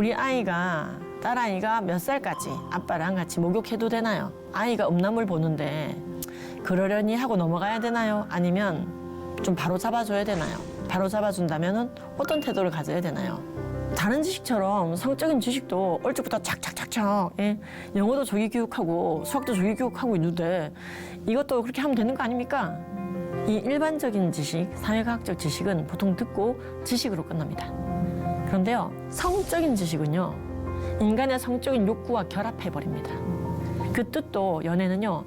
우리 아이가, 딸아이가 몇 살까지 아빠랑 같이 목욕해도 되나요? 아이가 음란물 보는데 그러려니 하고 넘어가야 되나요? 아니면 좀 바로 잡아줘야 되나요? 바로 잡아준다면 어떤 태도를 가져야 되나요? 다른 지식처럼 성적인 지식도 얼추부터 착착착착, 예? 영어도 조기 교육하고 수학도 조기 교육하고 있는데 이것도 그렇게 하면 되는 거 아닙니까? 이 일반적인 지식, 사회과학적 지식은 보통 듣고 지식으로 끝납니다. 그런데요, 성적인 지식은요, 인간의 성적인 욕구와 결합해버립니다. 그 뜻도 연애는요,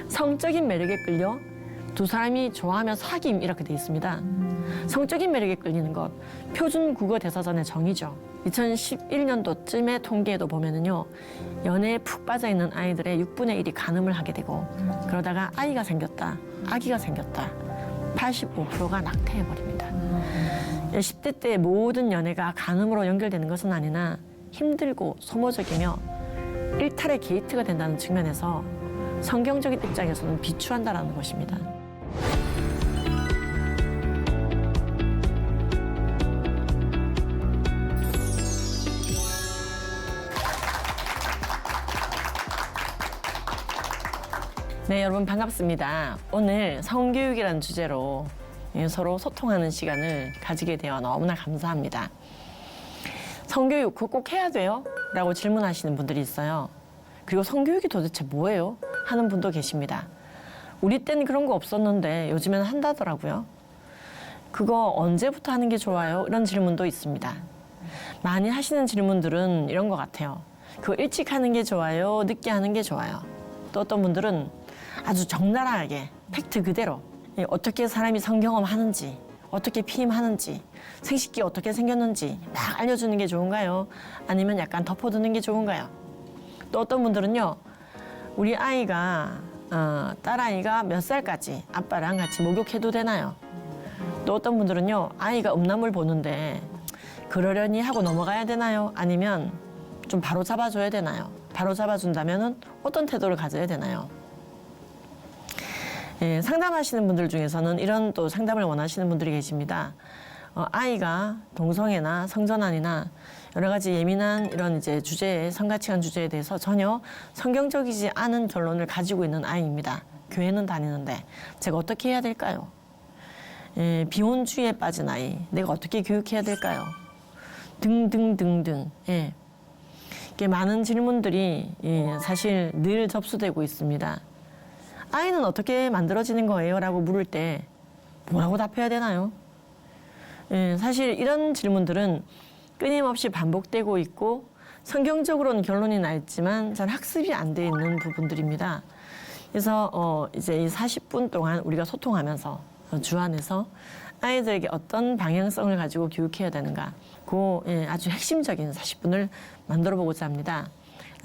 성적인 매력에 끌려 두 사람이 좋아하면 사귐 이렇게 돼 있습니다. 성적인 매력에 끌리는 것, 표준 국어 대사전의 정의죠. 2011년도쯤의 통계에도 보면은요, 연애에 푹 빠져 있는 아이들의 6분의 1이 간음을 하게 되고, 그러다가 아이가 생겼다, 아기가 생겼다, 85%가 낙태해버립니다. 10대 때 모든 연애가 간음으로 연결되는 것은 아니나 힘들고 소모적이며 일탈의 게이트가 된다는 측면에서 성경적인 입장에서는 비추한다라는 것입니다. 네, 여러분 반갑습니다. 오늘 성교육이라는 주제로 서로 소통하는 시간을 가지게 되어 너무나 감사합니다. 성교육 그거 꼭 해야 돼요? 라고 질문하시는 분들이 있어요. 그리고 성교육이 도대체 뭐예요? 하는 분도 계십니다. 우리 때는 그런 거 없었는데 요즘에는 한다더라고요. 그거 언제부터 하는 게 좋아요? 이런 질문도 있습니다. 많이 하시는 질문들은 이런 것 같아요. 그거 일찍 하는 게 좋아요? 늦게 하는 게 좋아요? 또 어떤 분들은 아주 적나라하게 팩트 그대로 어떻게 사람이 성경험하는지, 어떻게 피임하는지, 생식기 어떻게 생겼는지 막 알려주는 게 좋은가요? 아니면 약간 덮어두는 게 좋은가요? 또 어떤 분들은요, 우리 아이가, 딸아이가 몇 살까지 아빠랑 같이 목욕해도 되나요? 또 어떤 분들은요, 아이가 음란물 보는데 그러려니 하고 넘어가야 되나요? 아니면 좀 바로 잡아줘야 되나요? 바로 잡아준다면 어떤 태도를 가져야 되나요? 예, 상담하시는 분들 중에서는 이런 또 상담을 원하시는 분들이 계십니다. 아이가 동성애나 성전환이나 여러 가지 예민한 이런 이제 주제에, 성가치관 주제에 대해서 전혀 성경적이지 않은 결론을 가지고 있는 아이입니다. 교회는 다니는데 제가 어떻게 해야 될까요? 예, 비혼주의에 빠진 아이, 내가 어떻게 교육해야 될까요? 등등등등. 예. 이렇게 많은 질문들이 사실 늘 접수되고 있습니다. 아이는 어떻게 만들어지는 거예요? 라고 물을 때 뭐라고 답해야 되나요? 사실 이런 질문들은 끊임없이 반복되고 있고 성경적으로는 결론이 나 있지만 잘 학습이 안 돼 있는 부분들입니다. 그래서 이제 이 40분 동안 우리가 소통하면서 주 안에서 아이들에게 어떤 방향성을 가지고 교육해야 되는가, 그 아주 핵심적인 40분을 만들어 보고자 합니다.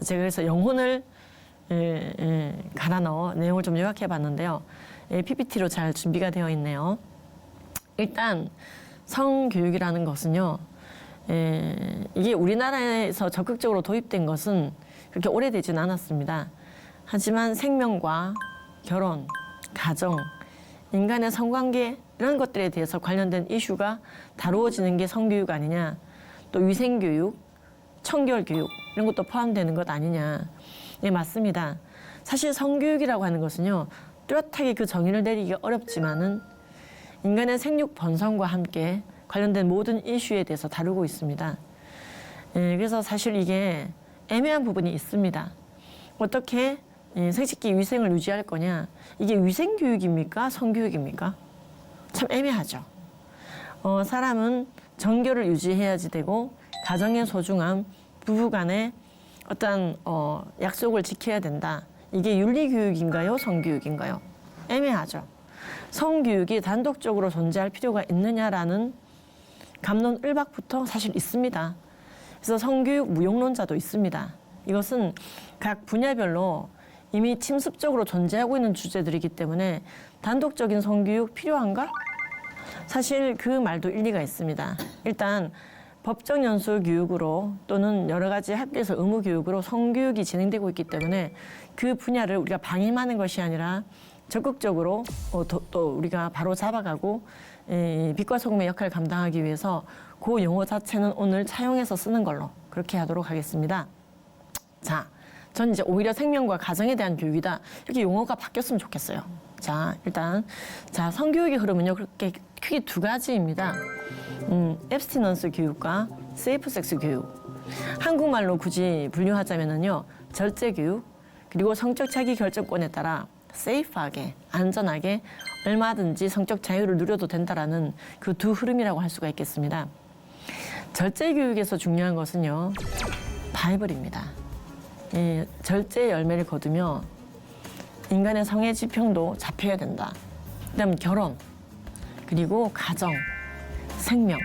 제가 그래서 영혼을 갈아 넣어 내용을 좀 요약해 봤는데요. PPT로 잘 준비가 되어 있네요. 일단 성교육이라는 것은요, 이게 우리나라에서 적극적으로 도입된 것은 그렇게 오래되진 않았습니다. 하지만 생명과 결혼, 가정, 인간의 성관계 이런 것들에 대해서 관련된 이슈가 다루어지는 게 성교육 아니냐, 또 위생교육, 청결교육 이런 것도 포함되는 것 아니냐. 예, 맞습니다. 사실 성교육이라고 하는 것은요, 뚜렷하게 그 정의를 내리기가 어렵지만은 인간의 생육 번성과 함께 관련된 모든 이슈에 대해서 다루고 있습니다. 예, 그래서 사실 이게 애매한 부분이 있습니다. 어떻게 생식기 위생을 유지할 거냐, 이게 위생교육입니까? 성교육입니까? 참 애매하죠. 사람은 정결을 유지해야지 되고 가정의 소중함, 부부간의 어떤 약속을 지켜야 된다. 이게 윤리교육인가요? 성교육인가요? 애매하죠. 성교육이 단독적으로 존재할 필요가 있느냐라는 갑론을박부터 사실 있습니다. 그래서 성교육 무용론자도 있습니다. 이것은 각 분야별로 이미 침습적으로 존재하고 있는 주제들이기 때문에 단독적인 성교육 필요한가? 사실 그 말도 일리가 있습니다. 일단 법정연수 교육으로 또는 여러 가지 학교에서 의무 교육으로 성교육이 진행되고 있기 때문에 그 분야를 우리가 방임하는 것이 아니라 적극적으로 또 우리가 바로 잡아가고 빛과 소금의 역할을 감당하기 위해서 그 용어 자체는 오늘 차용해서 쓰는 걸로 그렇게 하도록 하겠습니다. 자, 전 이제 오히려 생명과 가정에 대한 교육이다. 이렇게 용어가 바뀌었으면 좋겠어요. 자, 일단 성교육의 흐름은요, 그렇게 크게 두 가지입니다. 앱스티넌스 교육과 세이프 섹스 교육. 한국말로 굳이 분류하자면은요, 절제 교육, 그리고 성적 자기 결정권에 따라 세이프하게, 안전하게 얼마든지 성적 자유를 누려도 된다라는 그 두 흐름이라고 할 수가 있겠습니다. 절제 교육에서 중요한 것은요, 바이블입니다. 이 절제의 열매를 거두며 인간의 성의 지평도 잡혀야 된다. 그다음 결혼, 그리고 가정, 생명.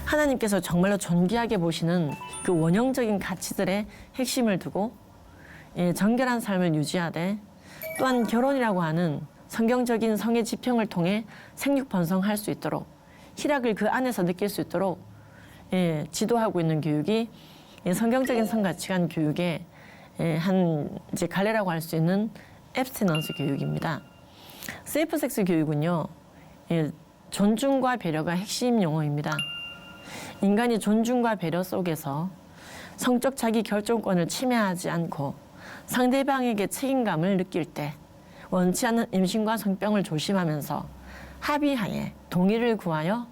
하나님께서 정말로 존귀하게 보시는 그 원형적인 가치들의 핵심을 두고 정결한 삶을 유지하되, 또한 결혼이라고 하는 성경적인 성의 지평을 통해 생육 번성할 수 있도록, 희락을 그 안에서 느낄 수 있도록 지도하고 있는 교육이 성경적인 성가치관 교육의 한 이제 갈래라고 할 수 있는 앱스티넌스 교육입니다. 세이프 섹스 교육은요, 존중과 배려가 핵심 용어입니다. 인간이 존중과 배려 속에서 성적 자기 결정권을 침해하지 않고 상대방에게 책임감을 느낄 때 원치 않는 임신과 성병을 조심하면서 합의하에 동의를 구하여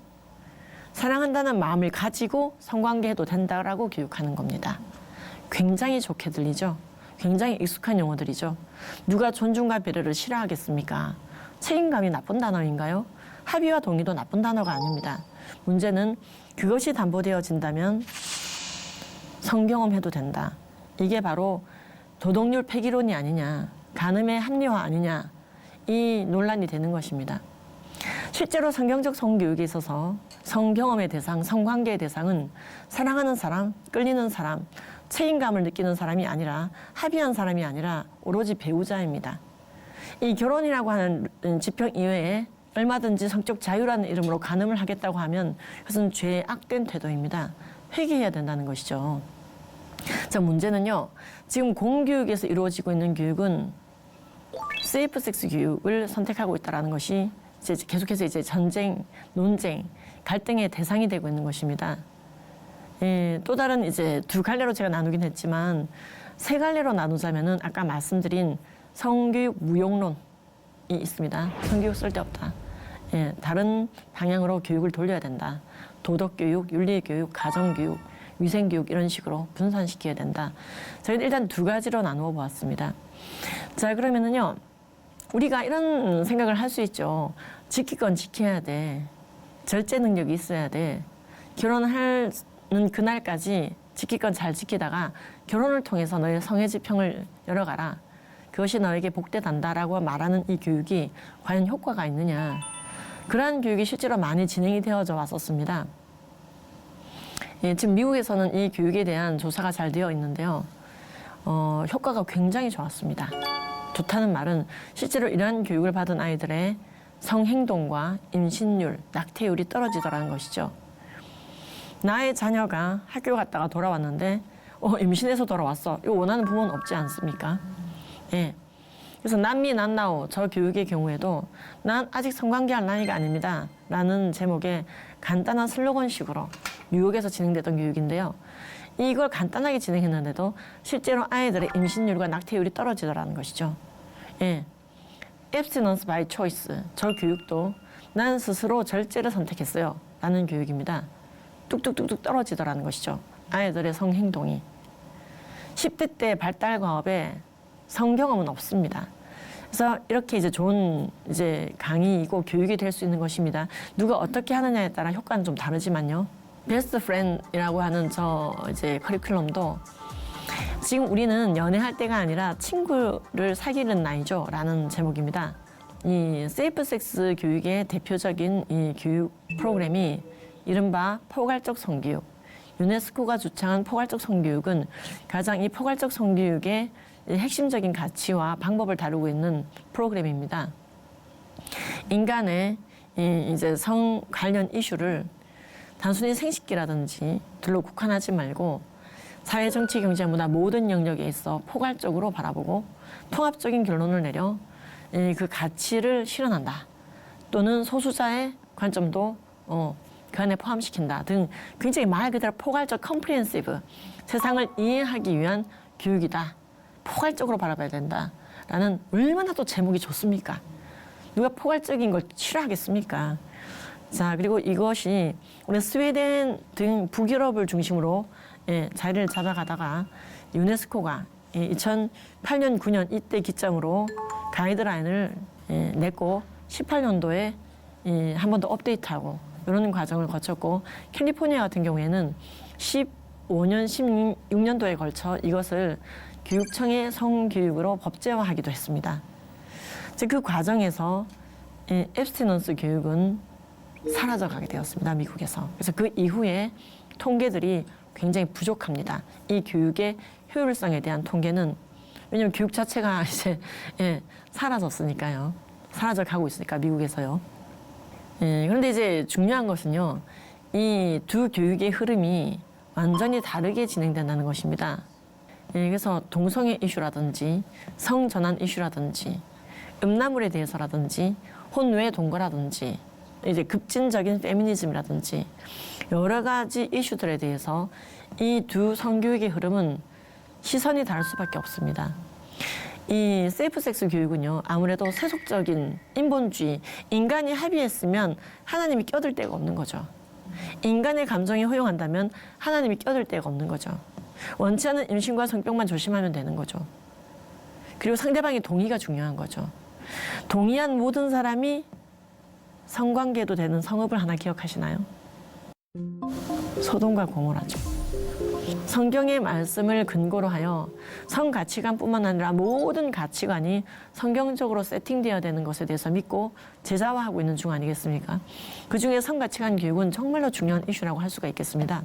사랑한다는 마음을 가지고 성관계해도 된다라고 교육하는 겁니다. 굉장히 좋게 들리죠? 굉장히 익숙한 용어들이죠. 누가 존중과 배려를 싫어하겠습니까? 책임감이 나쁜 단어인가요? 합의와 동의도 나쁜 단어가 아닙니다. 문제는 그것이 담보되어진다면 성경험해도 된다. 이게 바로 도덕률 폐기론이 아니냐, 간음의 합리화 아니냐, 이 논란이 되는 것입니다. 실제로 성경적 성교육에 있어서 성경험의 대상, 성관계의 대상은 사랑하는 사람, 끌리는 사람, 책임감을 느끼는 사람이 아니라, 합의한 사람이 아니라 오로지 배우자입니다. 이 결혼이라고 하는 지평 이외에 얼마든지 성적 자유라는 이름으로 간음을 하겠다고 하면 그것은 죄의 악된 태도입니다. 회개해야 된다는 것이죠. 자, 문제는요, 지금 공교육에서 이루어지고 있는 교육은 세이프 섹스 교육을 선택하고 있다는 것이 이제 계속해서 이제 전쟁, 논쟁, 갈등의 대상이 되고 있는 것입니다. 또 다른 이제 두 갈래로 제가 나누긴 했지만, 세 갈래로 나누자면은 아까 말씀드린 성교육 무용론이 있습니다. 성교육 쓸데없다. 다른 방향으로 교육을 돌려야 된다. 도덕교육, 윤리교육, 가정교육, 위생교육 이런 식으로 분산시켜야 된다. 저희는 일단 두 가지로 나누어 보았습니다. 자, 그러면은요, 우리가 이런 생각을 할 수 있죠. 지킬 건 지켜야 돼. 절제 능력이 있어야 돼. 결혼하는 그날까지 지킬 건 잘 지키다가 결혼을 통해서 너의 성의 지평을 열어가라. 그것이 너에게 복되단다라고 말하는 이 교육이 과연 효과가 있느냐. 그러한 교육이 실제로 많이 진행이 되어져 왔었습니다. 지금 미국에서는 이 교육에 대한 조사가 잘 되어 있는데요. 효과가 굉장히 좋았습니다. 좋다는 말은 실제로 이러한 교육을 받은 아이들의 성행동과 임신율, 낙태율이 떨어지더라는 것이죠. 나의 자녀가 학교 갔다가 돌아왔는데 임신해서 돌아왔어. 이거 원하는 부모는 없지 않습니까? 예. 그래서 남미 난나오 저 교육의 경우에도 난 아직 성관계할 나이가 아닙니다. 라는 제목의 간단한 슬로건식으로 뉴욕에서 진행됐던 교육인데요. 이걸 간단하게 진행했는데도 실제로 아이들의 임신율과 낙태율이 떨어지더라는 것이죠. 예. Abstinence by choice. 저 교육도 난 스스로 절제를 선택했어요. 라는 교육입니다. 뚝뚝뚝뚝 떨어지더라는 것이죠. 아이들의 성행동이. 10대 때 발달 과업에 성경험은 없습니다. 그래서 이렇게 이제 좋은 이제 강의이고 교육이 될 수 있는 것입니다. 누가 어떻게 하느냐에 따라 효과는 좀 다르지만요. 베스트 프렌드라고 하는 저 이제 커리큘럼도 지금 우리는 연애할 때가 아니라 친구를 사귀는 나이죠. 라는 제목입니다. 이 세이프 섹스 교육의 대표적인 이 교육 프로그램이 이른바 포괄적 성교육. 유네스코가 주창한 포괄적 성교육은 가장 이 포괄적 성교육의 핵심적인 가치와 방법을 다루고 있는 프로그램입니다. 인간의 이제 성 관련 이슈를 단순히 생식기라든지 들로 국한하지 말고 사회, 정치, 경제, 문화 모든 영역에 있어 포괄적으로 바라보고 통합적인 결론을 내려 그 가치를 실현한다. 또는 소수자의 관점도 그 안에 포함시킨다 등 굉장히 말 그대로 포괄적 컴프리헨시브 세상을 이해하기 위한 교육이다. 포괄적으로 바라봐야 된다라는 얼마나 또 제목이 좋습니까? 누가 포괄적인 걸 싫어하겠습니까? 자, 그리고 이것이 우리 스웨덴 등 북유럽을 중심으로 자리를 잡아가다가 유네스코가 2008년, 9년 이때 기점으로 가이드라인을 냈고 18년도에 한 번 더 업데이트하고 이런 과정을 거쳤고 캘리포니아 같은 경우에는 15년, 16년도에 걸쳐 이것을 교육청의 성교육으로 법제화하기도 했습니다. 그 과정에서 앱스티넌스 교육은 사라져가게 되었습니다. 미국에서. 그래서 그 이후에 통계들이 굉장히 부족합니다. 이 교육의 효율성에 대한 통계는 왜냐하면 교육 자체가 이제 사라졌으니까요. 사라져 가고 있으니까 미국에서요. 그런데 이제 중요한 것은요. 이 두 교육의 흐름이 완전히 다르게 진행된다는 것입니다. 그래서 동성애 이슈라든지 성전환 이슈라든지 음란물에 대해서라든지 혼외 동거라든지 이제 급진적인 페미니즘이라든지 여러 가지 이슈들에 대해서 이 두 성교육의 흐름은 시선이 다를 수밖에 없습니다. 이 세이프 섹스 교육은요, 아무래도 세속적인 인본주의, 인간이 합의했으면 하나님이 껴들 데가 없는 거죠. 인간의 감정이 허용한다면 하나님이 껴들 데가 없는 거죠. 원치 않는 임신과 성병만 조심하면 되는 거죠. 그리고 상대방의 동의가 중요한 거죠. 동의한 모든 사람이 성관계도 되는 성읍을 하나 기억하시나요? 소돔과 고모라죠. 성경의 말씀을 근거로 하여 성 가치관뿐만 아니라 모든 가치관이 성경적으로 세팅되어야 되는 것에 대해서 믿고 제자화하고 있는 중 아니겠습니까? 그중에 성 가치관 교육은 정말로 중요한 이슈라고 할 수가 있겠습니다.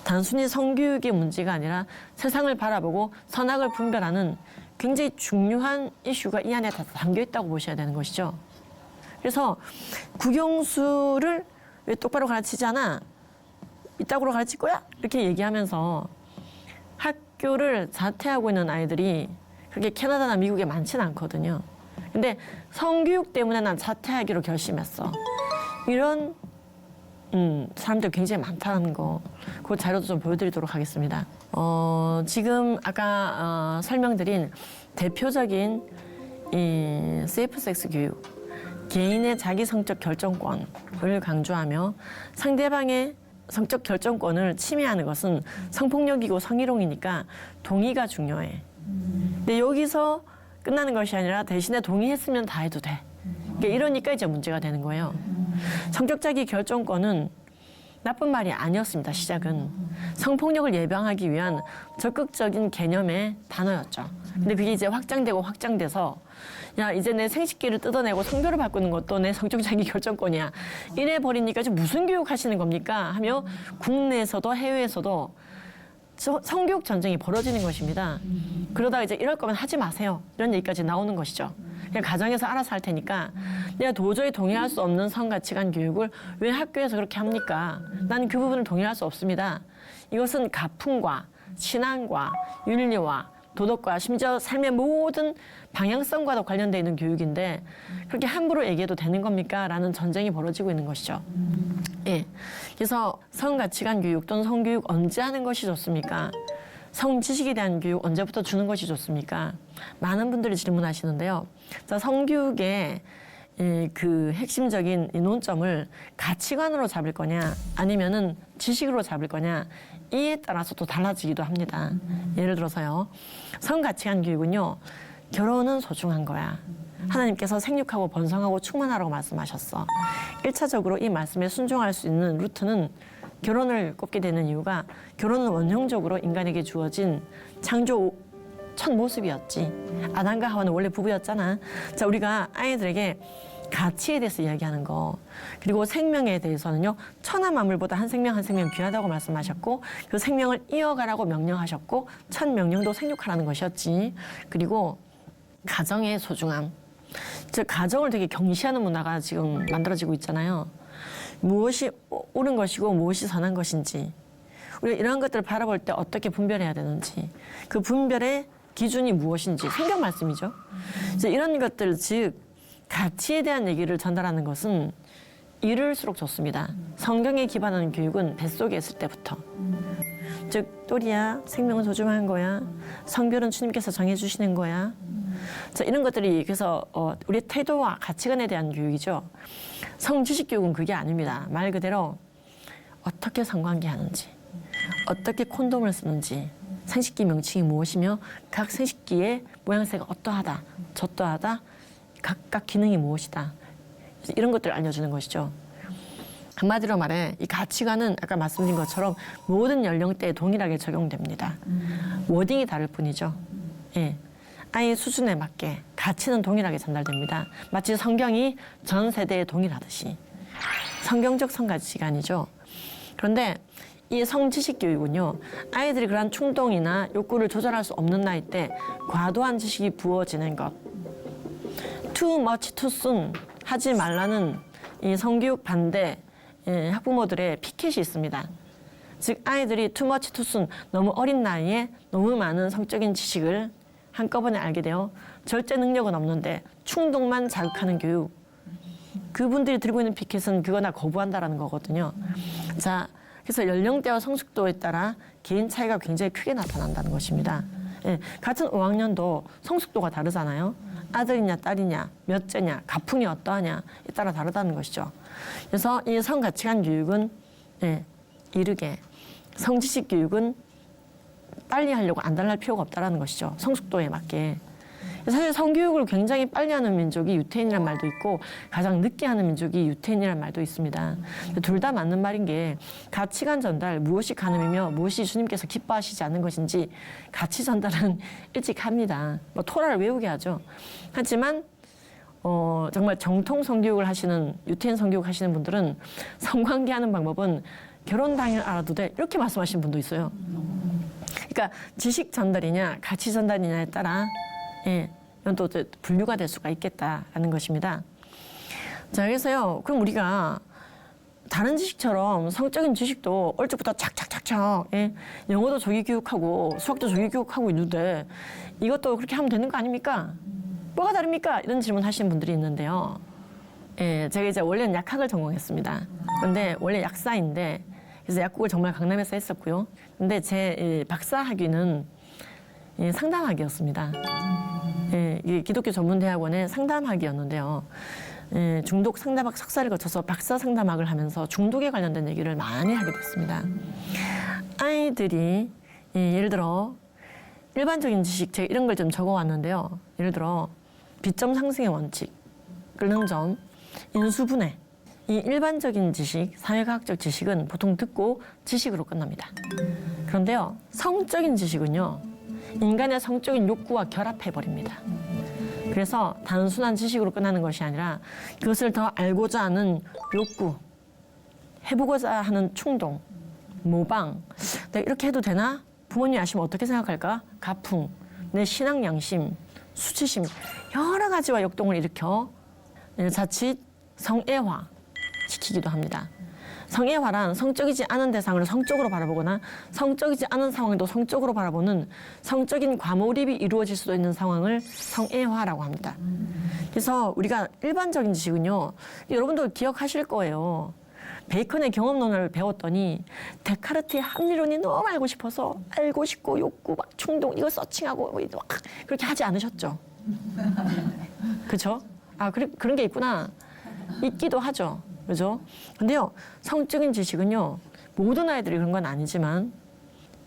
단순히 성교육의 문제가 아니라 세상을 바라보고 선악을 분별하는 굉장히 중요한 이슈가 이 안에 다 담겨 있다고 보셔야 되는 것이죠. 그래서 국영수를 왜 똑바로 가르치지 않아? 이따구로 가르칠 거야? 이렇게 얘기하면서 학교를 자퇴하고 있는 아이들이 그렇게 캐나다나 미국에 많지는 않거든요. 근데 성교육 때문에 난 자퇴하기로 결심했어. 이런 사람들 굉장히 많다는 거, 그 자료도 좀 보여드리도록 하겠습니다. 지금 아까 설명드린 대표적인 이 세이프 섹스 교육, 개인의 자기 성적 결정권을 강조하며 상대방의 성적 결정권을 침해하는 것은 성폭력이고 성희롱이니까 동의가 중요해. 근데 여기서 끝나는 것이 아니라 대신에 동의했으면 다 해도 돼. 그러니까 이러니까 이제 문제가 되는 거예요. 성적 자기 결정권은 나쁜 말이 아니었습니다. 시작은 성폭력을 예방하기 위한 적극적인 개념의 단어였죠. 근데 그게 이제 확장돼서 야, 이제 내 생식기를 뜯어내고 성별을 바꾸는 것도 내 성적 자기 결정권이야. 이래 버리니까 지금 무슨 교육 하시는 겁니까? 하며 국내에서도 해외에서도 성교육 전쟁이 벌어지는 것입니다. 그러다가 이제 이럴 거면 하지 마세요. 이런 얘기까지 나오는 것이죠. 그냥 가정에서 알아서 할 테니까 내가 도저히 동의할 수 없는 성가치관 교육을 왜 학교에서 그렇게 합니까? 나는 그 부분을 동의할 수 없습니다. 이것은 가풍과 신앙과 윤리와 도덕과 심지어 삶의 모든 방향성과도 관련되어 있는 교육인데 그렇게 함부로 얘기해도 되는 겁니까? 라는 전쟁이 벌어지고 있는 것이죠. 예. 그래서 성가치관 교육 또는 성교육 언제 하는 것이 좋습니까? 성지식에 대한 교육 언제부터 주는 것이 좋습니까? 많은 분들이 질문하시는데요. 자, 성교육의 그 핵심적인 이 논점을 가치관으로 잡을 거냐 아니면은 지식으로 잡을 거냐 이에 따라서 또 달라지기도 합니다. 예를 들어서요. 성가치관 교육은요. 결혼은 소중한 거야. 하나님께서 생육하고 번성하고 충만하라고 말씀하셨어. 1차적으로 이 말씀에 순종할 수 있는 루트는 결혼을 꼽게 되는 이유가 결혼은 원형적으로 인간에게 주어진 창조 첫 모습이었지. 아담과 하와는 원래 부부였잖아. 자, 우리가 아이들에게 가치에 대해서 이야기하는 거 그리고 생명에 대해서는요. 천하 만물보다 한 생명 한 생명 귀하다고 말씀하셨고 그 생명을 이어가라고 명령하셨고 첫 명령도 생육하라는 것이었지. 그리고 가정의 소중함. 즉 가정을 되게 경시하는 문화가 지금 만들어지고 있잖아요. 무엇이 옳은 것이고 무엇이 선한 것인지 우리가 이러한 것들을 바라볼 때 어떻게 분별해야 되는지 그 분별의 기준이 무엇인지 성경 말씀이죠. 이제 이런 것들 즉 가치에 대한 얘기를 전달하는 것은 이를수록 좋습니다. 성경에 기반하는 교육은 뱃속에 있을 때부터. 즉 또리야, 생명은 소중한 거야. 성별은 주님께서 정해주시는 거야. 자, 이런 것들이 그래서 우리의 태도와 가치관에 대한 교육이죠. 성지식 교육은 그게 아닙니다. 말 그대로 어떻게 성관계하는지, 어떻게 콘돔을 쓰는지, 생식기 명칭이 무엇이며 각 생식기의 모양새가 어떠하다, 저떠하다, 각각 기능이 무엇이다. 이런 것들을 알려주는 것이죠. 한마디로 말해 이 가치관은 아까 말씀드린 것처럼 모든 연령대에 동일하게 적용됩니다. 워딩이 다를 뿐이죠. 예. 아이의 수준에 맞게 가치는 동일하게 전달됩니다. 마치 성경이 전 세대에 동일하듯이. 성경적 성가치관이죠. 그런데 이 성지식 교육은요, 아이들이 그러한 충동이나 욕구를 조절할 수 없는 나이 때 과도한 지식이 부어지는 것, too much too soon 하지 말라는 이 성교육 반대 학부모들의 피켓이 있습니다. 즉 아이들이 too much too soon, 너무 어린 나이에 너무 많은 성적인 지식을 한꺼번에 알게 되어 절제 능력은 없는데 충동만 자극하는 교육. 그분들이 들고 있는 피켓은 그거나 거부한다라는 거거든요. 자, 그래서 연령대와 성숙도에 따라 개인 차이가 굉장히 크게 나타난다는 것입니다. 예, 같은 5학년도 성숙도가 다르잖아요. 아들이냐 딸이냐, 몇째냐, 가풍이 어떠하냐에 따라 다르다는 것이죠. 그래서 이 성가치관 교육은 이르게, 성지식 교육은 빨리 하려고 안달날 필요가 없다는 것이죠. 성숙도에 맞게. 사실 성교육을 굉장히 빨리 하는 민족이 유태인이라는 말도 있고 가장 늦게 하는 민족이 유태인이라는 말도 있습니다. 둘 다 맞는 말인 게 가치관 전달, 무엇이 가늠이며 무엇이 주님께서 기뻐하시지 않는 것인지 가치 전달은 일찍 합니다. 뭐 토라를 외우게 하죠. 하지만 정말 정통 성교육을 하시는, 유태인 성교육 하시는 분들은 성관계하는 방법은 결혼 당일 알아도 돼, 이렇게 말씀하시는 분도 있어요. 그러니까 지식 전달이냐 가치 전달이냐에 따라 이건 또 분류가 될 수가 있겠다라는 것입니다. 자, 그래서요, 그럼 우리가 다른 지식처럼 성적인 지식도 어릴 적부터 착착착착, 영어도 조기 교육하고 수학도 조기 교육하고 있는데 이것도 그렇게 하면 되는 거 아닙니까? 뭐가 다릅니까? 이런 질문 하시는 분들이 있는데요. 제가 이제 원래는 약학을 전공했습니다. 그런데 원래 약사인데 그래서 약국을 정말 강남에서 했었고요. 근데 제 박사 학위는 상담학이었습니다. 이 기독교 전문대학원의 상담학이었는데요. 중독 상담학 석사를 거쳐서 박사 상담학을 하면서 중독에 관련된 얘기를 많이 하게 됐습니다. 아이들이 예를 들어 일반적인 지식, 제가 이런 걸 좀 적어왔는데요. 예를 들어 비점 상승의 원칙, 끓는 점, 인수분해. 이 일반적인 지식, 사회과학적 지식은 보통 듣고 지식으로 끝납니다. 그런데요, 성적인 지식은요, 인간의 성적인 욕구와 결합해버립니다. 그래서 단순한 지식으로 끝나는 것이 아니라 그것을 더 알고자 하는 욕구, 해보고자 하는 충동, 모방, 내가 이렇게 해도 되나? 부모님이 아시면 어떻게 생각할까? 가풍, 내 신앙 양심, 수치심, 여러 가지와 역동을 일으켜 자칫 성애화 시키기도 합니다. 성애화란 성적이지 않은 대상을 성적으로 바라보거나 성적이지 않은 상황도 성적으로 바라보는 성적인 과몰입이 이루어질 수도 있는 상황을 성애화라고 합니다. 그래서 우리가 일반적인 지식은요, 여러분도 기억하실 거예요. 베이컨의 경험론을 배웠더니 데카르트의 합리론이 너무 알고 싶어서 알고 싶고 욕구, 막 충동, 이거 서칭하고 막 그렇게 하지 않으셨죠? 그렇죠? 아, 그런 게 있구나. 있기도 하죠. 그죠? 근데요, 성적인 지식은요, 모든 아이들이 그런 건 아니지만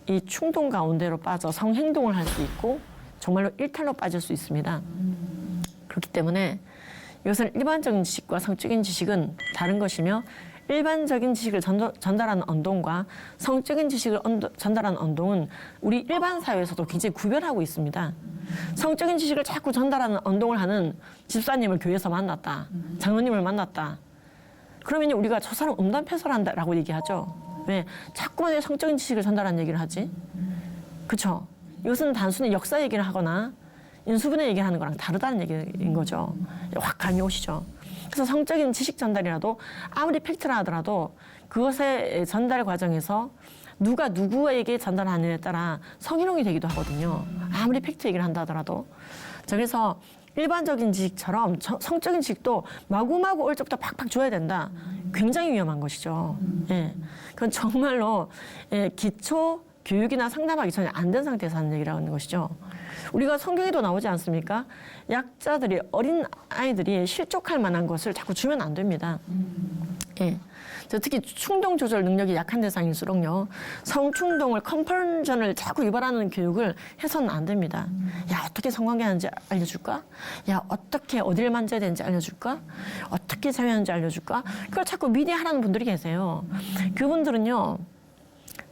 이 충동 가운데로 빠져 성행동을 할 수 있고 정말로 일탈로 빠질 수 있습니다. 그렇기 때문에 이것을 일반적인 지식과 성적인 지식은 다른 것이며 일반적인 지식을 전달하는 언동과 성적인 지식을 전달하는 언동은 우리 일반 사회에서도 굉장히 구별하고 있습니다. 성적인 지식을 자꾸 전달하는 언동을 하는 집사님을 교회에서 만났다. 장로님을 만났다. 그러면 우리가 저 사람 음담패설한다라고 얘기하죠. 왜? 자꾸만 성적인 지식을 전달하는 얘기를 하지? 그렇죠? 이것은 단순히 역사 얘기를 하거나 인수분해 얘기를 하는 거랑 다르다는 얘기인 거죠. 확 감이 오시죠. 그래서 성적인 지식 전달이라도 아무리 팩트라 하더라도 그것의 전달 과정에서 누가 누구에게 전달하느냐에 따라 성희롱이 되기도 하거든요. 아무리 팩트 얘기를 한다 하더라도. 자, 그래서 일반적인 지식처럼 성적인 지식도 마구마구 어릴 적부터 팍팍 줘야 된다. 굉장히 위험한 것이죠. 예. 그건 정말로 기초 교육이나 상담하기 전에 안 된 상태에서 하는 얘기라는 것이죠. 우리가 성경에도 나오지 않습니까? 약자들이, 어린 아이들이 실족할 만한 것을 자꾸 주면 안 됩니다. 예. 특히 충동 조절 능력이 약한 대상일수록요, 성충동을, 컨버전을 자꾸 유발하는 교육을 해서는 안 됩니다. 야, 어떻게 성관계하는지 알려줄까? 야, 어떻게 어디를 만져야 되는지 알려줄까? 어떻게 자유하는지 알려줄까? 그걸 자꾸 미디하라는 분들이 계세요. 그분들은요,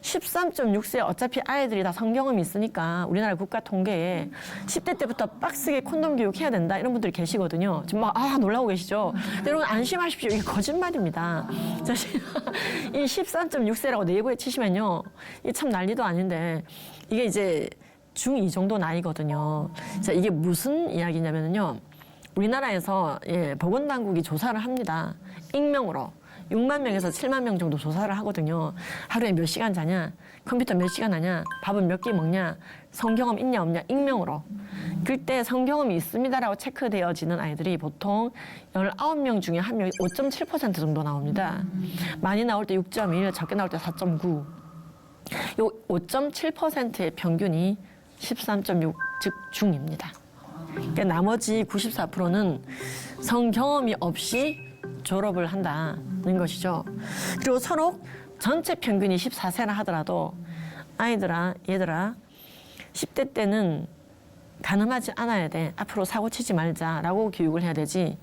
13.6세 어차피 아이들이 다 성경험이 있으니까 우리나라 국가 통계에 10대 때부터 빡세게 콘돔 교육해야 된다 이런 분들이 계시거든요. 지금 막 놀라고 계시죠. 근데 여러분 안심하십시오. 이게 거짓말입니다. 이 13.6세라고 네이버에 치시면요, 이게 참 난리도 아닌데 이게 이제 중2 정도 나이거든요. 자, 이게 무슨 이야기냐면요, 우리나라에서 보건당국이 조사를 합니다. 익명으로. 6만 명에서 7만 명 정도 조사를 하거든요. 하루에 몇 시간 자냐, 컴퓨터 몇 시간 하냐, 밥은 몇 개 먹냐, 성경험 있냐 없냐, 익명으로. 그때 성경험이 있습니다라고 체크되어지는 아이들이 보통 19명 중에 1명이 5.7% 정도 나옵니다. 많이 나올 때 6.1, 적게 나올 때 4.9. 요 5.7%의 평균이 13.6, 즉 중입니다. 그러니까 나머지 94%는 성경험이 없이 졸업을 한다는 것이죠. 그리고 서로 전체 평균이 14세라 하더라도 아이들아, 얘들아, 10대 때는 가늠하지 않아야 돼. 앞으로 사고 치지 말자라고 교육을 해야 되지.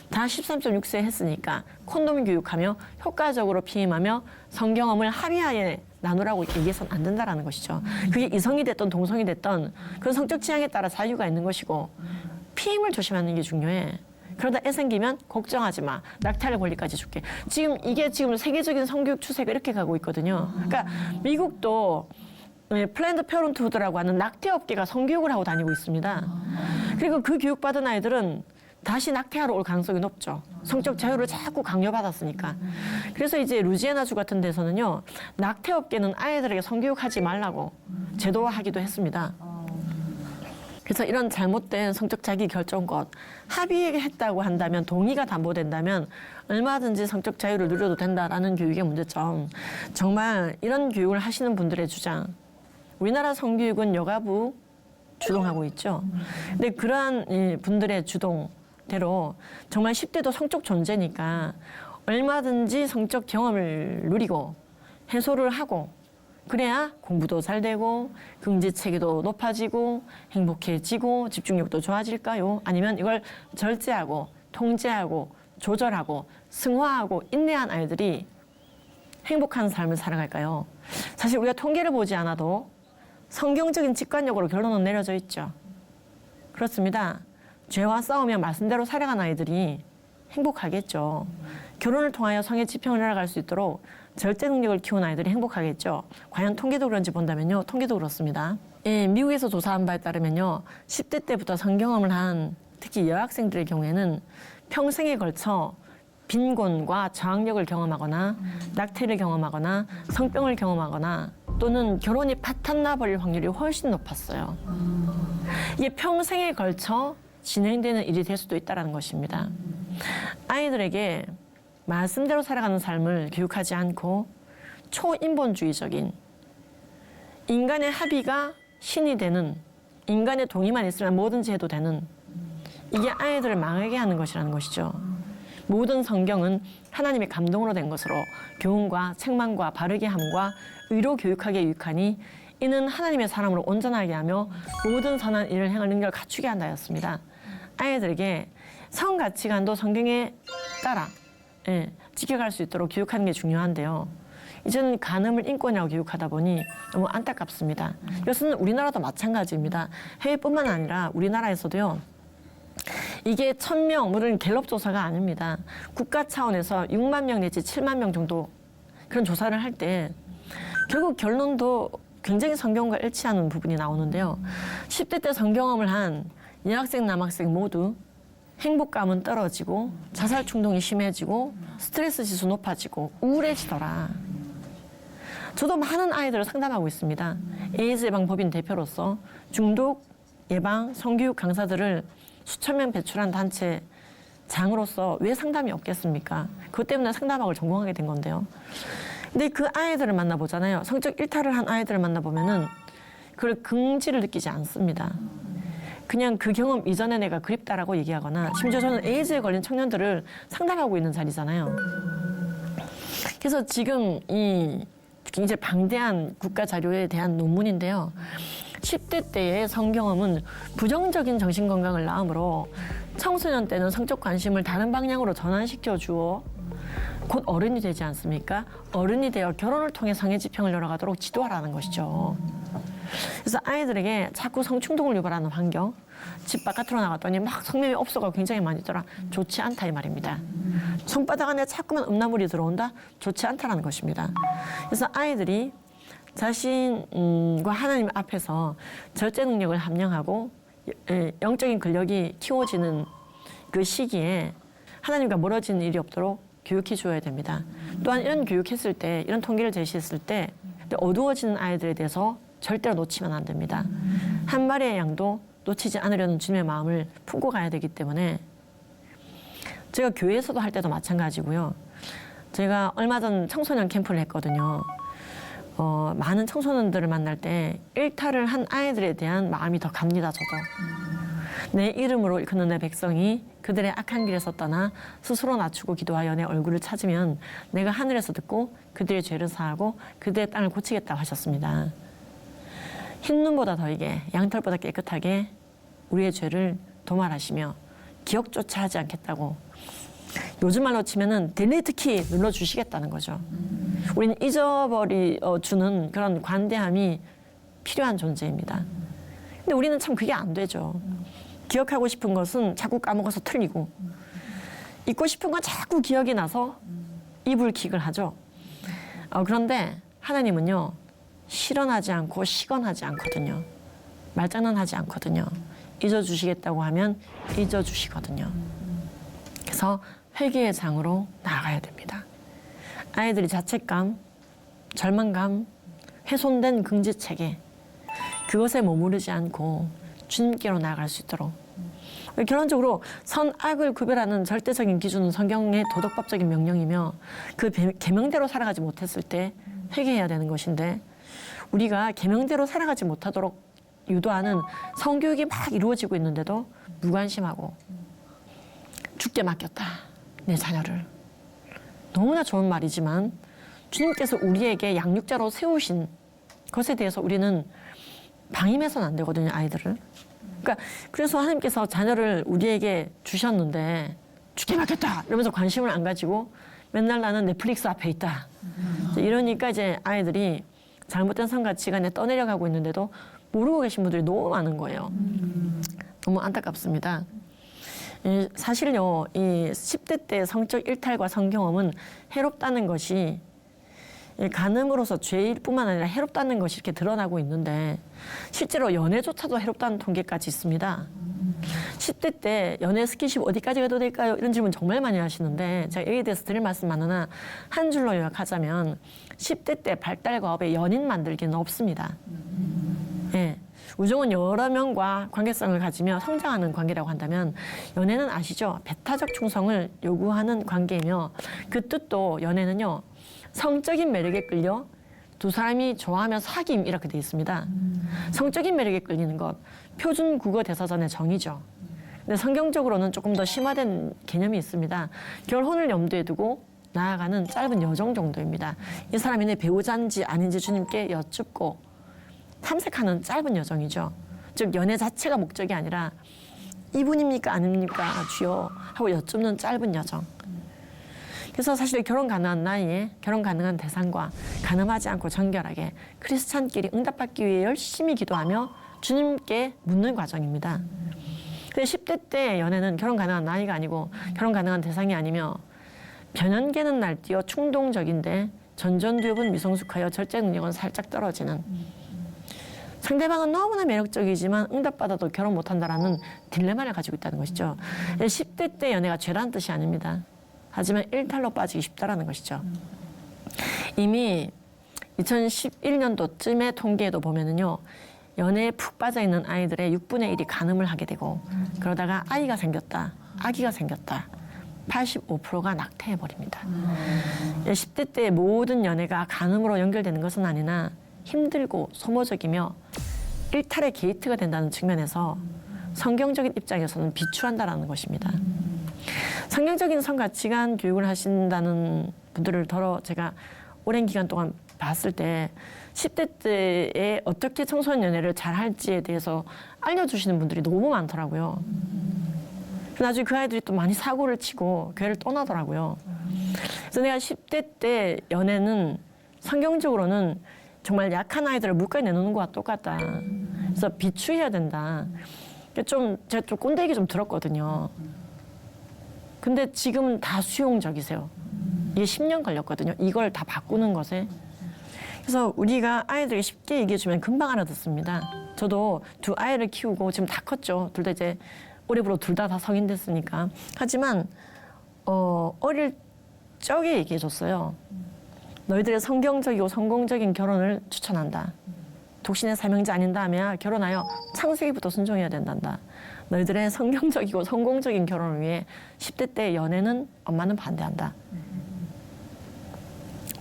다 13.6세 했으니까 콘돔 교육하며 효과적으로 피임하며 성경험을 합의하에 나누라고 얘기해서는 안 된다라는 것이죠. 그게 이성이 됐던 동성이 됐던 그런 성적 취향에 따라 자유가 있는 것이고, 피임을 조심하는 게 중요해. 그러다 애 생기면 걱정하지 마. 낙태할 권리까지 줄게. 이게 지금 세계적인 성교육 추세가 이렇게 가고 있거든요. 그러니까 미국도 플랜드 페어런트후드라고 하는 낙태 업계가 성교육을 하고 다니고 있습니다. 그리고 그 교육받은 아이들은 다시 낙태하러 올 가능성이 높죠. 성적 자유를 자꾸 강요받았으니까. 그래서 이제 루지애나주 같은 데서는요, 낙태 업계는 아이들에게 성교육하지 말라고 제도화하기도 했습니다. 그래서 이런 잘못된 성적 자기 결정권, 합의했다고 한다면, 동의가 담보된다면 얼마든지 성적 자유를 누려도 된다라는 교육의 문제점. 정말 이런 교육을 하시는 분들의 주장. 우리나라 성교육은 여가부 주동하고 있죠. 근데 그러한 분들의 주동대로 정말 10대도 성적 존재니까 얼마든지 성적 경험을 누리고 해소를 하고, 그래야 공부도 잘 되고 긍지체계도 높아지고 행복해지고 집중력도 좋아질까요? 아니면 이걸 절제하고 통제하고 조절하고 승화하고 인내한 아이들이 행복한 삶을 살아갈까요? 사실 우리가 통계를 보지 않아도 성경적인 직관력으로 결론은 내려져 있죠. 그렇습니다. 죄와 싸우며 말씀대로 살아간 아이들이 행복하겠죠. 결혼을 통하여 성의 지평을 날아갈 수 있도록 절제 능력을 키운 아이들이 행복하겠죠. 과연 통계도 그런지 본다면요, 통계도 그렇습니다. 미국에서 조사한 바에 따르면요, 10대 때부터 성경험을 한 특히 여학생들의 경우에는 평생에 걸쳐 빈곤과 저항력을 경험하거나 낙태를 경험하거나 성병을 경험하거나 또는 결혼이 파탄나 버릴 확률이 훨씬 높았어요. 이게 평생에 걸쳐 진행되는 일이 될 수도 있다는 것입니다. 아이들에게 말씀대로 살아가는 삶을 교육하지 않고 초인본주의적인, 인간의 합의가 신이 되는, 인간의 동의만 있으면 뭐든지 해도 되는, 이게 아이들을 망하게 하는 것이라는 것이죠. 모든 성경은 하나님의 감동으로 된 것으로 교훈과 책망과 바르게 함과 의로 교육하게 유익하니 이는 하나님의 사람으로 온전하게 하며 모든 선한 일을 행할 능력을 갖추게 한다였습니다. 아이들에게 성가치관도 성경에 따라 지켜갈 수 있도록 교육하는 게 중요한데요. 이제는 간음을 인권이라고 교육하다 보니 너무 안타깝습니다. 이것은 우리나라도 마찬가지입니다. 해외뿐만 아니라 우리나라에서도요. 이게 1000명, 물론 갤럽 조사가 아닙니다. 국가 차원에서 6만 명 내지 7만 명 정도 그런 조사를 할 때 결국 결론도 굉장히 성경과 일치하는 부분이 나오는데요. 10대 때 성경험을 한 여학생, 남학생 모두 행복감은 떨어지고 자살 충동이 심해지고 스트레스 지수 높아지고 우울해지더라. 저도 많은 아이들을 상담하고 있습니다. 에이즈 예방 법인 대표로서 중독 예방 성교육 강사들을 수천 명 배출한 단체 장으로서 왜 상담이 없겠습니까? 그것 때문에 상담학을 전공하게 된 건데요. 근데 그 아이들을 만나보잖아요. 성적 일탈을 한 아이들을 만나보면은 그걸 긍지를 느끼지 않습니다. 그냥 그 경험 이전에 내가 그립다라고 얘기하거나, 심지어 저는 에이즈에 걸린 청년들을 상담하고 있는 자리잖아요. 그래서 지금 이 굉장히 방대한 국가 자료에 대한 논문인데요. 10대 때의 성경험은 부정적인 정신건강을 낳으므로 청소년 때는 성적 관심을 다른 방향으로 전환시켜 주어 곧 어른이 되지 않습니까? 어른이 되어 결혼을 통해 성의 지평을 열어가도록 지도하라는 것이죠. 그래서 아이들에게 자꾸 성충동을 유발하는 환경, 집 바깥으로 나갔더니 막 성매매 업소가 굉장히 많이 있더라. 좋지 않다 이 말입니다. 손바닥 안에 자꾸만 음란물이 들어온다? 좋지 않다라는 것입니다. 그래서 아이들이 자신과 하나님 앞에서 절제 능력을 함양하고 영적인 근력이 키워지는 그 시기에 하나님과 멀어지는 일이 없도록 교육해 주어야 됩니다. 또한 이런 교육했을 때, 이런 통계를 제시했을 때 어두워지는 아이들에 대해서 절대로 놓치면 안 됩니다. 한 마리의 양도 놓치지 않으려는 주님의 마음을 품고 가야 되기 때문에, 제가 교회에서도 할 때도 마찬가지고요. 제가 얼마 전 청소년 캠프를 했거든요. 많은 청소년들을 만날 때 일탈을 한 아이들에 대한 마음이 더 갑니다. 저도. 내 이름으로 일컫는 내 백성이 그들의 악한 길에서 떠나 스스로 낮추고 기도하여 내 얼굴을 찾으면 내가 하늘에서 듣고 그들의 죄를 사하고 그들의 땅을 고치겠다고 하셨습니다. 흰눈보다 더이게 양털보다 깨끗하게 우리의 죄를 도말하시며 기억조차 하지 않겠다고, 요즘 말로 치면은 딜리트 키 눌러주시겠다는 거죠. 우리는 잊어버려주는 그런 관대함이 필요한 존재입니다. 근데 우리는 참 그게 안 되죠. 기억하고 싶은 것은 자꾸 까먹어서 틀리고, 잊고 싶은 건 자꾸 기억이 나서 이불킥을 하죠. 그런데 하나님은요, 실현하지 않고 시건하지 않거든요. 말장난하지 않거든요. 잊어주시겠다고 하면 잊어주시거든요. 그래서 회개의 장으로 나아가야 됩니다. 아이들이 자책감, 절망감, 훼손된 긍지체계, 그것에 머무르지 않고 주님께로 나아갈 수 있도록, 결론적으로 선악을 구별하는 절대적인 기준은 성경의 도덕법적인 명령이며 그 계명대로 살아가지 못했을 때 회개해야 되는 것인데, 우리가 계명대로 살아가지 못하도록 유도하는 성교육이 막 이루어지고 있는데도 무관심하고 죽게 맡겼다, 내 자녀를. 너무나 좋은 말이지만 주님께서 우리에게 양육자로 세우신 것에 대해서 우리는 방임해서는 안 되거든요, 아이들을. 그러니까 그래서 하나님께서 자녀를 우리에게 주셨는데 죽게 맡겼다 이러면서 관심을 안 가지고 맨날 나는 넷플릭스 앞에 있다. 이러니까 이제 아이들이 잘못된 성가치관에 떠내려가고 있는데도 모르고 계신 분들이 너무 많은 거예요. 너무 안타깝습니다. 사실요, 이 10대 때 성적 일탈과 성경험은 해롭다는 것이 간음으로서 죄일 뿐만 아니라 해롭다는 것이 이렇게 드러나고 있는데, 실제로 연애조차도 해롭다는 통계까지 있습니다. 10대 때 연애 스킨십 어디까지 가도 될까요? 이런 질문 정말 많이 하시는데, 제가 여기에 대해서 드릴 말씀 많으나 한 줄로 요약하자면 10대 때 발달 과업에 연인 만들기는 없습니다. 예. 우정은 여러 명과 관계성을 가지며 성장하는 관계라고 한다면, 연애는 아시죠? 배타적 충성을 요구하는 관계이며, 그 뜻도 연애는요, 성적인 매력에 끌려 두 사람이 좋아하면 사귐 이렇게 돼 있습니다. 성적인 매력에 끌리는 것, 표준 국어 대사전의 정의죠. 근데 성경적으로는 조금 더 심화된 개념이 있습니다. 결혼을 염두에 두고 나아가는 짧은 여정 정도입니다. 이 사람이 내 배우자인지 아닌지 주님께 여쭙고 탐색하는 짧은 여정이죠. 즉 연애 자체가 목적이 아니라 이분입니까 아닙니까 주여 하고 여쭙는 짧은 여정. 그래서 사실 결혼 가능한 나이에 결혼 가능한 대상과 가늠하지 않고 정결하게 크리스찬끼리 응답받기 위해 열심히 기도하며 주님께 묻는 과정입니다. 근데 10대 때 연애는 결혼 가능한 나이가 아니고 결혼 가능한 대상이 아니며, 변연계는 날뛰어 충동적인데 전전두엽은 미성숙하여 절제 능력은 살짝 떨어지는, 상대방은 너무나 매력적이지만 응답받아도 결혼 못한다라는 딜레마를 가지고 있다는 것이죠. 10대 때 연애가 죄라는 뜻이 아닙니다. 하지만 일탈로 빠지기 쉽다라는 것이죠. 이미 2011년도쯤의 통계에도 보면은요, 연애에 푹 빠져있는 아이들의 6분의 1이 간음을 하게 되고, 그러다가 아이가 생겼다, 아기가 생겼다, 85%가 낙태해버립니다. 10대 때 모든 연애가 간음으로 연결되는 것은 아니나 힘들고 소모적이며 일탈의 게이트가 된다는 측면에서 성경적인 입장에서는 비추한다라는 것입니다. 성경적인 성가치관 교육을 하신다는 분들을 더러 제가 오랜 기간 동안 봤을 때 10대 때에 어떻게 청소년 연애를 잘 할지에 대해서 알려주시는 분들이 너무 많더라고요. 나중에 그 아이들이 또 많이 사고를 치고 교회를 떠나더라고요. 그래서 내가 10대 때 연애는 성경적으로는 정말 약한 아이들을 물가에 내놓는 것과 똑같다. 그래서 비추해야 된다. 제가 좀 꼰대기 좀 들었거든요. 근데 지금은 다 수용적이세요. 이게 10년 걸렸거든요. 이걸 다 바꾸는 것에. 그래서 우리가 아이들에게 쉽게 얘기해주면 금방 알아듣습니다. 저도 두 아이를 키우고 지금 다 컸죠. 둘 다 이제 올해부로 둘 다 성인 됐으니까. 하지만 어릴 적에 얘기해줬어요. 너희들의 성경적이고 성공적인 결혼을 추천한다. 독신의 사명자 아닌 다음에 결혼하여 창세기부터 순종해야 된단다. 너희들의 성경적이고 성공적인 결혼을 위해 10대 때 연애는 엄마는 반대한다.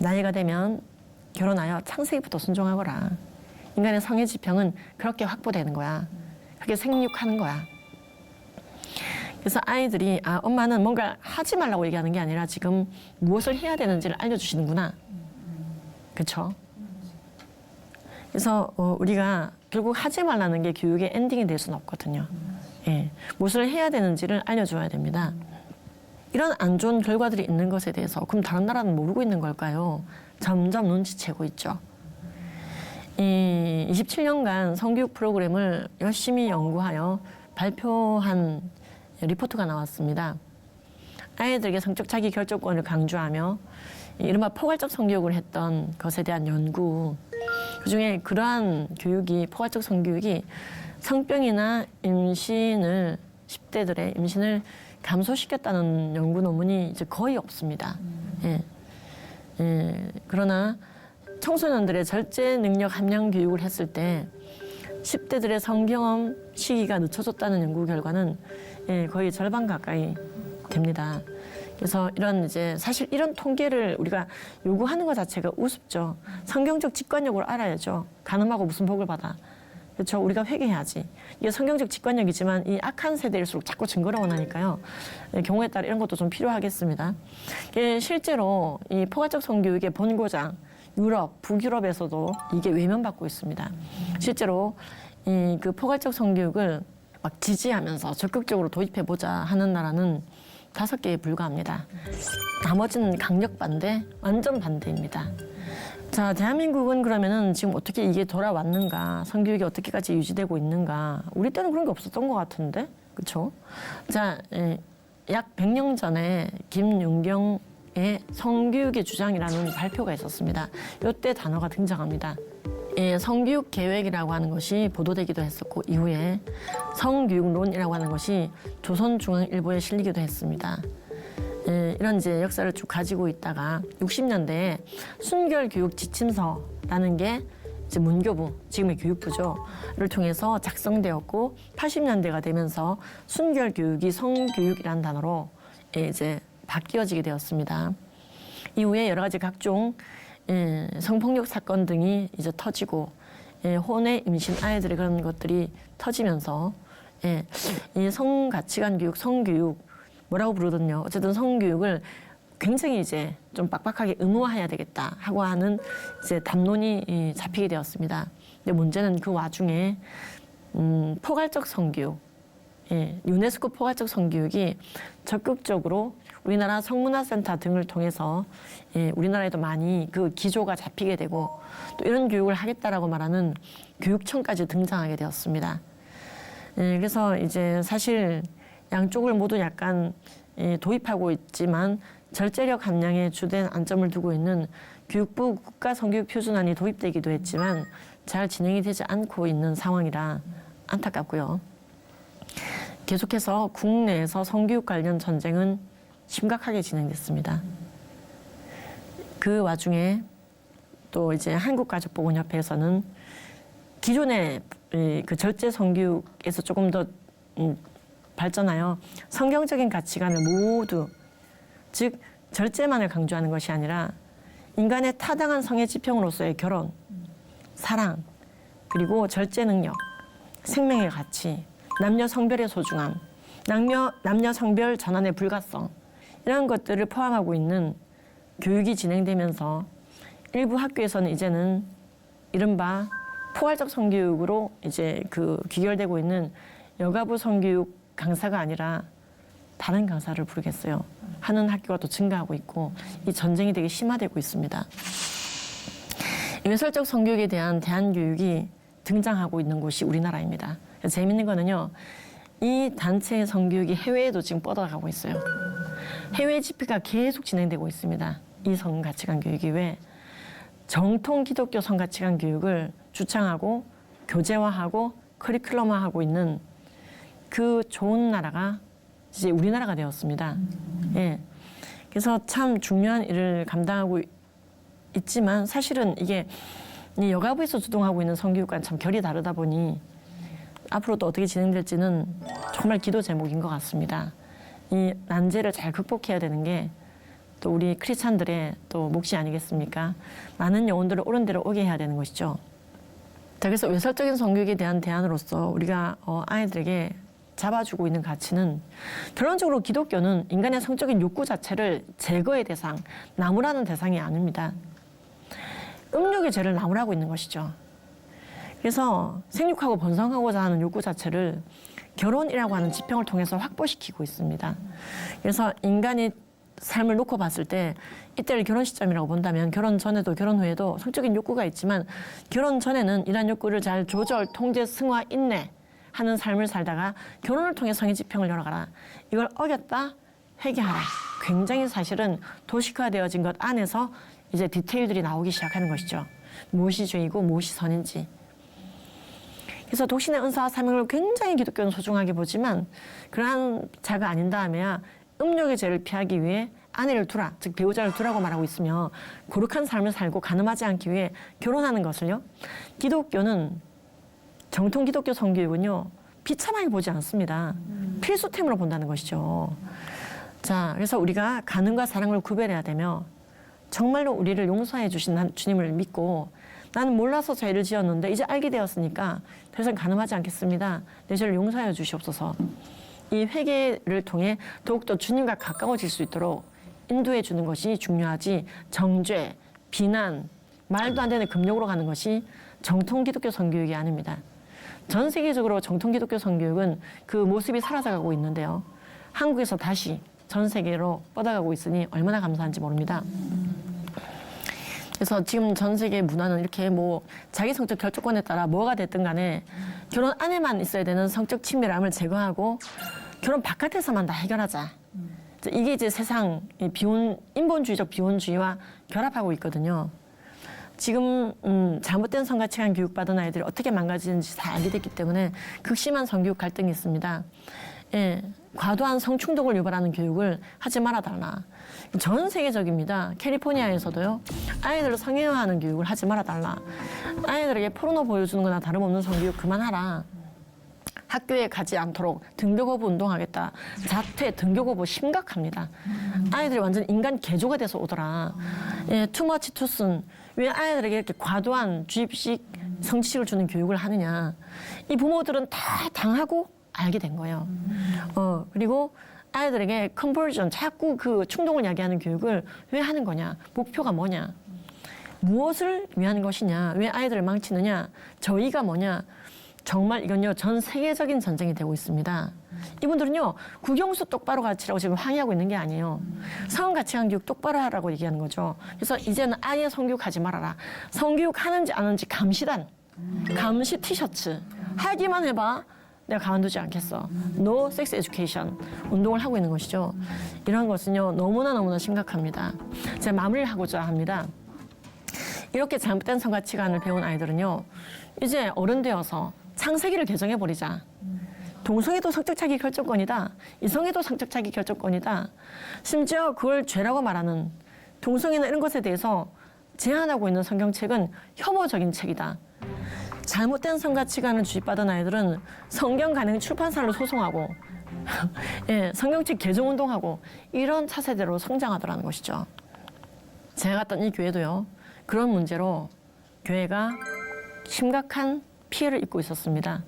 나이가 되면 결혼하여 창세기부터 순종하거라. 인간의 성의 지평은 그렇게 확보되는 거야. 그렇게 생육하는 거야. 그래서 아이들이 엄마는 뭔가 하지 말라고 얘기하는 게 아니라 지금 무엇을 해야 되는지를 알려주시는구나. 그렇죠? 그래서 우리가 결국 하지 말라는 게 교육의 엔딩이 될 수는 없거든요. 예, 무엇을 해야 되는지를 알려줘야 됩니다. 이런 안 좋은 결과들이 있는 것에 대해서 그럼 다른 나라는 모르고 있는 걸까요? 점점 눈치채고 있죠. 27년간 성교육 프로그램을 열심히 연구하여 발표한 리포트가 나왔습니다. 아이들에게 성적 자기 결정권을 강조하며 이른바 포괄적 성교육을 했던 것에 대한 연구, 그중에 그러한 교육이 포괄적 성교육이 성병이나 임신을 10대들의 임신을 감소시켰다는 연구 논문이 이제 거의 없습니다. 그러나 청소년들의 절제 능력 함량 교육을 했을 때 10대들의 성경험 시기가 늦춰졌다는 연구 결과는 거의 절반 가까이 됩니다. 그래서 사실 이런 통계를 우리가 요구하는 것 자체가 우습죠. 성경적 직관력을 알아야죠. 간음하고 무슨 복을 받아. 그렇죠. 우리가 회개해야지. 이게 성경적 직관력이지만 이 악한 세대일수록 자꾸 증거를 원하니까요. 경우에 따라 이런 것도 좀 필요하겠습니다. 실제로 이 포괄적 성교육의 본고장 유럽, 북유럽에서도 이게 외면받고 있습니다. 실제로 그 포괄적 성교육을 막 지지하면서 적극적으로 도입해보자 하는 나라는 5개에 불과합니다. 나머지는 강력 반대, 완전 반대입니다. 자, 대한민국은 그러면은 지금 어떻게 이게 돌아왔는가, 성교육이 어떻게까지 유지되고 있는가? 우리 때는 그런 게 없었던 것 같은데, 그렇죠? 자, 약 100년 전에 김윤경의 성교육의 주장이라는 발표가 있었습니다. 이때 단어가 등장합니다. 성교육 계획이라고 하는 것이 보도되기도 했었고 이후에 성교육론이라고 하는 것이 조선중앙일보에 실리기도 했습니다. 이런 역사를 쭉 가지고 있다가 60년대에 순결교육 지침서라는 게 이제 문교부, 지금의 교육부죠,를 통해서 작성되었고 80년대가 되면서 순결교육이 성교육이라는 단어로 이제 바뀌어지게 되었습니다. 이후에 여러 가지 각종 성폭력 사건 등이 이제 터지고 혼외 임신 아이들의 그런 것들이 터지면서 이 성가치관 교육, 성교육 뭐라고 부르든요. 어쨌든 성교육을 굉장히 이제 좀 빡빡하게 의무화해야 되겠다 하고 하는 이제 담론이 잡히게 되었습니다. 근데 문제는 그 와중에 포괄적 성교육, 유네스코 포괄적 성교육이 적극적으로 우리나라 성문화센터 등을 통해서 우리나라에도 많이 그 기조가 잡히게 되고 또 이런 교육을 하겠다라고 말하는 교육청까지 등장하게 되었습니다. 그래서 이제 사실 양쪽을 모두 약간 도입하고 있지만 절제력 함량에 주된 안점을 두고 있는 교육부 국가성교육표준안이 도입되기도 했지만 잘 진행이 되지 않고 있는 상황이라 안타깝고요. 계속해서 국내에서 성교육 관련 전쟁은 심각하게 진행됐습니다. 그 와중에 또 이제 한국가족보건협회에서는 기존의 그 절제 성교육에서 조금 더 발전하여 성경적인 가치관을 모두 즉 절제만을 강조하는 것이 아니라 인간의 타당한 성의 지평으로서의 결혼, 사랑, 그리고 절제 능력, 생명의 가치, 남녀 성별의 소중함, 남녀 성별 전환의 불가성 이런 것들을 포함하고 있는 교육이 진행되면서 일부 학교에서는 이제는 이른바 포괄적 성교육으로 이제 귀결되고 있는 여가부 성교육 강사가 아니라 다른 강사를 부르겠어요 하는 학교가 또 증가하고 있고 이 전쟁이 되게 심화되고 있습니다. 외설적 성교육에 대한 대안교육이 등장하고 있는 곳이 우리나라입니다. 재밌는 거는요. 이 단체의 성교육이 해외에도 지금 뻗어가고 있어요. 해외 집회가 계속 진행되고 있습니다. 이 성가치관 교육이 왜 정통 기독교 성가치관 교육을 주창하고 교재화하고 커리큘럼화하고 있는 그 좋은 나라가 이제 우리나라가 되었습니다. 예. 그래서 참 중요한 일을 감당하고 있지만 사실은 이게 이 여가부에서 주동하고 있는 성교육과는 참 결이 다르다 보니 앞으로 또 어떻게 진행될지는 정말 기도 제목인 것 같습니다. 이 난제를 잘 극복해야 되는 게 또 우리 크리스찬들의 또 몫이 아니겠습니까? 많은 영혼들을 옳은 대로 오게 해야 되는 것이죠. 자, 그래서 외설적인 성교육에 대한 대안으로서 우리가 아이들에게 잡아주고 있는 가치는 결론적으로 기독교는 인간의 성적인 욕구 자체를 제거의 대상, 나무라는 대상이 아닙니다. 음욕의 죄를 나무라고 있는 것이죠. 그래서 생육하고 번성하고자 하는 욕구 자체를 결혼이라고 하는 지평을 통해서 확보시키고 있습니다. 그래서 인간이 삶을 놓고 봤을 때 이때를 결혼 시점이라고 본다면 결혼 전에도 결혼 후에도 성적인 욕구가 있지만 결혼 전에는 이러한 욕구를 잘 조절, 통제, 승화, 인내 하는 삶을 살다가 결혼을 통해 성의 지평을 열어가라. 이걸 어겼다? 회개하라. 굉장히 사실은 도식화되어진 것 안에서 이제 디테일들이 나오기 시작하는 것이죠. 무엇이 죄이고 무엇이 선인지. 그래서 독신의 은사와 사명을 굉장히 기독교는 소중하게 보지만 그러한 자가 아닌 다음에야 음욕의 죄를 피하기 위해 아내를 두라, 즉 배우자를 두라고 말하고 있으며 거룩한 삶을 살고 가늠하지 않기 위해 결혼하는 것을요. 기독교는 정통 기독교 성교육은요. 비참하게 보지 않습니다. 필수템으로 본다는 것이죠. 자, 그래서 우리가 가늠과 사랑을 구별해야 되며 정말로 우리를 용서해 주신 주님을 믿고 나는 몰라서 죄를 지었는데 이제 알게 되었으니까 더 이상 가늠하지 않겠습니다. 내 죄를 용서해 주시옵소서. 이 회개를 통해 더욱더 주님과 가까워질 수 있도록 인도해 주는 것이 중요하지 정죄, 비난, 말도 안 되는 금욕으로 가는 것이 정통 기독교 성교육이 아닙니다. 전 세계적으로 정통 기독교 성교육은 그 모습이 사라져가고 있는데요. 한국에서 다시 전 세계로 뻗어가고 있으니 얼마나 감사한지 모릅니다. 그래서 지금 전 세계 문화는 이렇게 뭐 자기 성적 결정권에 따라 뭐가 됐든 간에 결혼 안에만 있어야 되는 성적 친밀함을 제거하고 결혼 바깥에서만 다 해결하자. 이게 이제 세상 인본주의적 비혼주의와 결합하고 있거든요. 지금 잘못된 성가치관 교육받은 아이들이 어떻게 망가지는지 다 알게 됐기 때문에 극심한 성교육 갈등이 있습니다. 예, 과도한 성충동을 유발하는 교육을 하지 말아달라. 전 세계적입니다. 캘리포니아에서도요. 아이들을 성애화하는 교육을 하지 말아달라. 아이들에게 포르노 보여주는 거나 다름없는 성교육 그만하라. 학교에 가지 않도록 등교거부 운동하겠다. 자퇴, 등교거부 심각합니다. 아이들이 완전 인간 개조가 돼서 오더라. 예, 투머치 투순. 왜 아이들에게 이렇게 과도한 주입식 성취식을 주는 교육을 하느냐. 이 부모들은 다 당하고 알게 된 거예요. 그리고 아이들에게 컨버전, 자꾸 그 충동을 야기하는 교육을 왜 하는 거냐. 목표가 뭐냐. 무엇을 위한 것이냐. 왜 아이들을 망치느냐. 저희가 뭐냐. 정말 이건요 전 세계적인 전쟁이 되고 있습니다. 이분들은요 국영수 똑바로 가르치라고 지금 항의하고 있는 게 아니에요. 성가치관 교육 똑바로 하라고 얘기하는 거죠. 그래서 이제는 아예 성교육 하지 말아라. 성교육 하는지 안 하는지 감시단, 감시 티셔츠 하기만 해봐. 내가 가만두지 않겠어. No sex education 운동을 하고 있는 것이죠. 이런 것은요 너무나 심각합니다. 제가 마무리를 하고자 합니다. 이렇게 잘못된 성가치관을 배운 아이들은요 이제 어른 되어서 창세기를 개정해버리자. 동성애도 성적 차기 결정권이다. 이성애도 성적 차기 결정권이다. 심지어 그걸 죄라고 말하는 동성애나 이런 것에 대해서 제한하고 있는 성경책은 혐오적인 책이다. 잘못된 성가치관을 주입받은 아이들은 성경 간행 출판사를 소송하고 예, 성경책 개정 운동하고 이런 차세대로 성장하더라는 것이죠. 제가 갔던 이 교회도요. 그런 문제로 교회가 심각한 피해를 입고 있었습니다.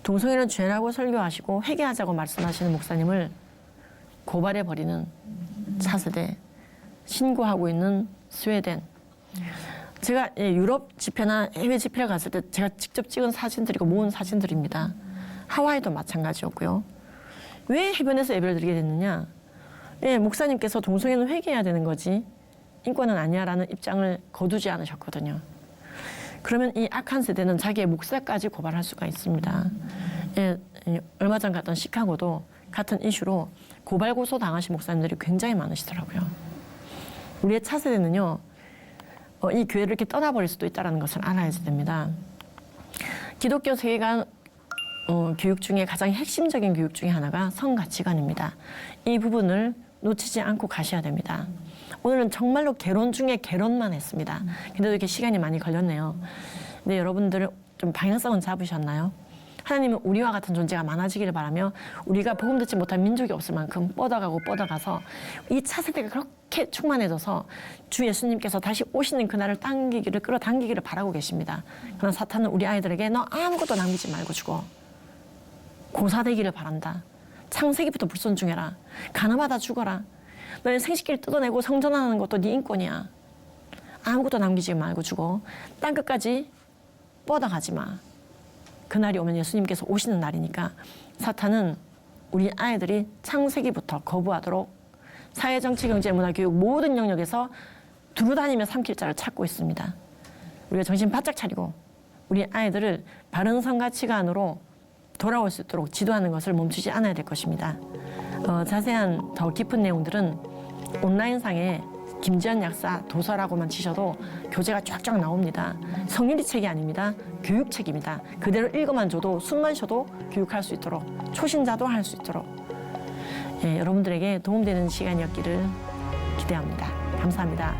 동성애는 죄라고 설교하시고 회개하자고 말씀하시는 목사님을 고발해버리는 차세대, 신고하고 있는 스웨덴. 제가 유럽 집회나 해외 집회를 갔을 때 제가 직접 찍은 사진들이고 모은 사진들입니다. 하와이도 마찬가지였고요. 왜 해변에서 예배를 드리게 됐느냐? 목사님께서 동성애는 회개해야 되는 거지 인권은 아니야라는 입장을 거두지 않으셨거든요. 그러면 이 악한 세대는 자기의 목사까지 고발할 수가 있습니다. 얼마 전 갔던 시카고도 같은 이슈로 고발 고소 당하신 목사님들이 굉장히 많으시더라고요. 우리의 차세대는요. 이 교회를 이렇게 떠나버릴 수도 있다는 것을 알아야 됩니다. 기독교 세계관 교육 중에 가장 핵심적인 교육 중에 하나가 성가치관입니다. 이 부분을 놓치지 않고 가셔야 됩니다. 오늘은 정말로 개론 중에 개론만 했습니다. 근데도 이렇게 시간이 많이 걸렸네요. 근데 여러분들 좀 방향성은 잡으셨나요? 하나님은 우리와 같은 존재가 많아지기를 바라며 우리가 복음 듣지 못한 민족이 없을 만큼 뻗어가서 이 차세대가 그렇게 충만해져서 주 예수님께서 다시 오시는 그날을 끌어당기기를 바라고 계십니다. 그러나 사탄은 우리 아이들에게 너 아무것도 남기지 말고 죽어. 고사되기를 바란다. 창세기부터 불순종해라. 가늠하다 죽어라. 너의 생식기를 뜯어내고 성전하는 것도 네 인권이야. 아무것도 남기지 말고 죽어. 땅끝까지 뻗어가지 마. 그날이 오면 예수님께서 오시는 날이니까 사탄은 우리 아이들이 창세기부터 거부하도록 사회, 정치, 경제, 문화, 교육 모든 영역에서 두루다니며 삼킬 자를 찾고 있습니다. 우리가 정신 바짝 차리고 우리 아이들을 바른 성가치관으로 돌아올 수 있도록 지도하는 것을 멈추지 않아야 될 것입니다. 자세한 더 깊은 내용들은 온라인상에 김지연 약사 도서라고만 치셔도 교재가 쫙쫙 나옵니다. 성인이 책이 아닙니다. 교육책입니다. 그대로 읽어만 줘도 숨만 쉬어도 교육할 수 있도록 초신자도 할 수 있도록 여러분들에게 도움되는 시간이었기를 기대합니다. 감사합니다.